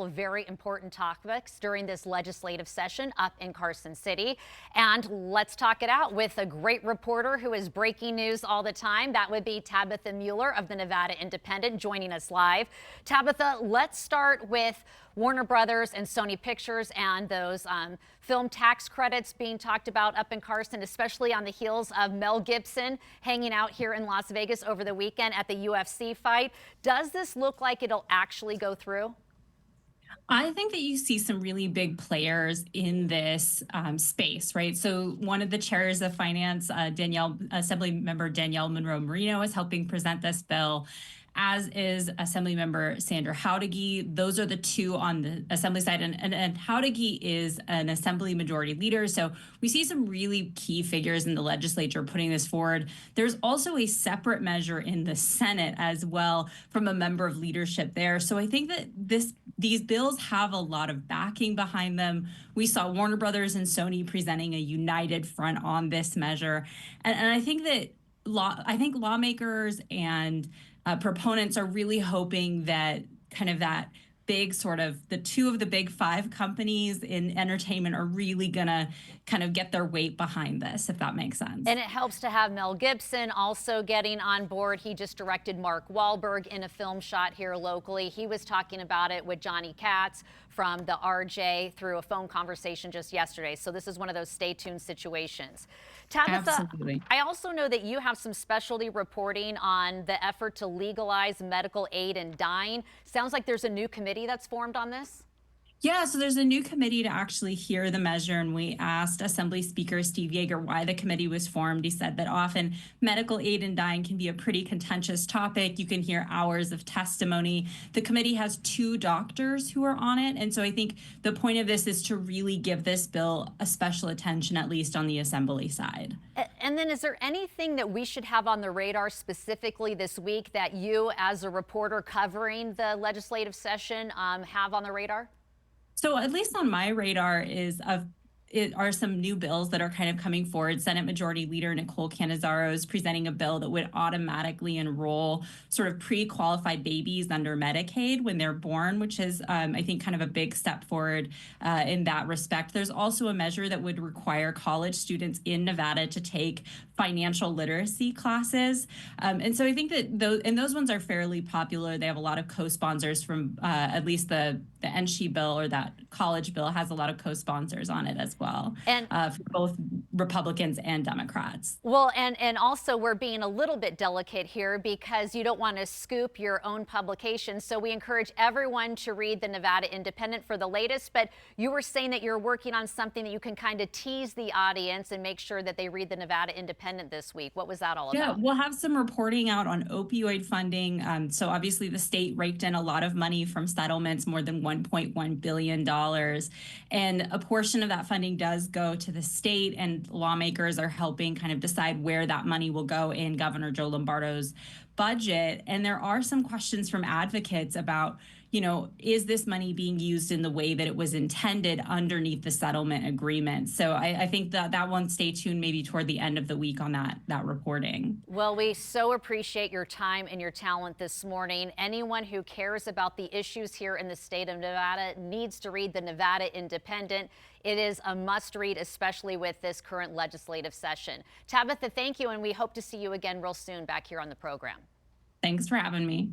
several very important topics during this legislative session up in Carson City. And let's talk it out with a great reporter who is breaking news all the time. That would be Tabitha Mueller of the Nevada Independent joining us live. Tabitha, let's start with Warner Brothers and Sony Pictures and those film tax credits being talked about up in Carson, especially on the heels of Mel Gibson hanging out here in Las Vegas over the weekend at the UFC fight. Does this look like it'll actually go through? I think that you see some really big players in this space, right? So one of the chairs of finance, Assemblymember Danielle Monroe-Marino, is helping present this bill, as is Assemblymember Sandra Jauregui. Those are the two on the Assembly side, and Jauregui is an Assembly Majority Leader. So we see some really key figures in the legislature putting this forward. There's also a separate measure in the Senate as well from a member of leadership there. So I think that these bills have a lot of backing behind them. We saw Warner Brothers and Sony presenting a united front on this measure, and I think that lawmakers and proponents are really hoping that that big sort of the two of the big five companies in entertainment are really gonna get their weight behind this, if that makes sense. And it helps to have Mel Gibson also getting on board. He just directed Mark Wahlberg in a film shot here locally. He was talking about it with Johnny Katz from the RJ through a phone conversation just yesterday. So this is one of those stay tuned situations. Tabitha, Absolutely. I also know that you have some specialty reporting on the effort to legalize medical aid in dying. Sounds like there's a new committee that's formed on this. Yeah, so there's a new committee to actually hear the measure, and we asked Assembly Speaker Steve Yeager why the committee was formed. He said that often medical aid in dying can be a pretty contentious topic. You can hear hours of testimony. The committee has two doctors who are on it, and so I think the point of this is to really give this bill a special attention, at least on the Assembly side. And then is there anything that we should have on the radar specifically this week that you, as a reporter covering the legislative session, have on the radar? So at least on my radar are some new bills that are coming forward. Senate Majority Leader Nicole Cannizzaro is presenting a bill that would automatically enroll sort of pre-qualified babies under Medicaid when they're born, which is, I think, kind of a big step forward in that respect. There's also a measure that would require college students in Nevada to take financial literacy classes. And so I think that those ones are fairly popular. They have a lot of co-sponsors from at least the NSHE bill, or that college bill, has a lot of co-sponsors on it as well, and for both Republicans and Democrats. Well, and also we're being a little bit delicate here because you don't want to scoop your own publication. So we encourage everyone to read the Nevada Independent for the latest. But you were saying that you're working on something that you can kind of tease the audience and make sure that they read the Nevada Independent this week. What was that all about? Yeah, we'll have some reporting out on opioid funding. So obviously the state raked in a lot of money from settlements, more than $1.1 billion. And a portion of that funding does go to the state, and lawmakers are helping decide where that money will go in Governor Joe Lombardo's budget. And there are some questions from advocates about, is this money being used in the way that it was intended underneath the settlement agreement? So I think that one, stay tuned maybe toward the end of the week on that reporting. Well, we so appreciate your time and your talent this morning. Anyone who cares about the issues here in the state of Nevada needs to read the Nevada Independent. It is a must read, especially with this current legislative session. Tabitha, thank you, and we hope to see you again real soon back here on the program. Thanks for having me.